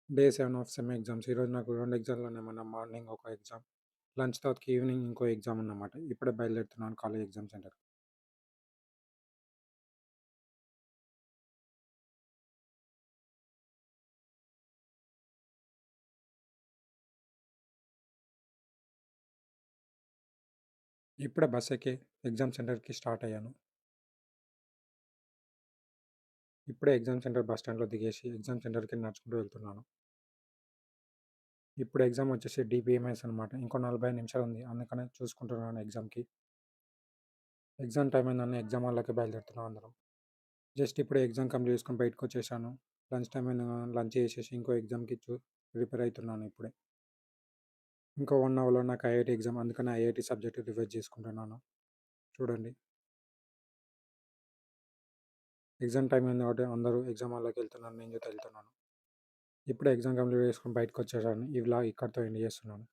Day 7 of sem exams. ఈరోజు నాకు 2 ఎగ్జామ్‌లున్నాయి. Morning ఒక ఎగ్జామ్, లంచ్ తర్వాతకి ఈవినింగ్ ఇంకో ఎగ్జామ్ ఉందన్నమాట. ఇప్పుడే బయలుదేరుతున్నాను కాలేజ్ ఎగ్జామ్ సెంటర్. ఇప్పుడే బస్ ఎక్కి ఎగ్జామ్ సెంటర్‌కి స్టార్ట్ అయ్యాను. ఇప్పుడే ఎగ్జామ్ సెంటర్ బస్ స్టాండ్‌లో దిగేసి ఎగ్జామ్ సెంటర్‌కి నడుచుకుంటూ వెళ్తున్నాను. ఇప్పుడు ఎగ్జామ్ వచ్చేసి డీబీఎంఎస్ అనమాట. ఇంకో 45 నిమిషాలు ఉంది. అందుకనే చూసుకుంటున్నాను ఎగ్జామ్‌కి. ఎగ్జామ్ టైమ్ అయిందని ఎగ్జామ్ హాల్‌లోకి బయలుదేరుతున్నాం అందరం. జస్ట్ ఇప్పుడే ఎగ్జామ్ కంప్లీట్ చేసుకొని బయటకొచ్చేసాను. లంచ్ టైమ్ అయింది కదా! లంచ్ చేసేసి ఇంకో ఎగ్జామ్‌కి ప్రిపేర్ అయితున్నాను ఇప్పుడే. ఇంకో 1 అవర్‌లో నాకు ఐఐటీ ఎగ్జామ్. అందుకని ఐఐటీ సబ్జెక్ట్ రివైజ్ చేసుకుంటున్నాను. చూడండి. ఎగ్జామ్ టైమ్ అయింది కాబట్టి అందరూ ఎగ్జామ్ హాల్‌లోకి వెళ్తున్నారు. నేను కూడా వెళ్తున్నాను. ఇప్పుడే ఎగ్జామ్ కంప్లీట్ చేసుకొని బయటకొచ్చేసాను. ఈ వ్లాగ్ ఇక్కడితో ఎండ్ చేస్తున్నాను.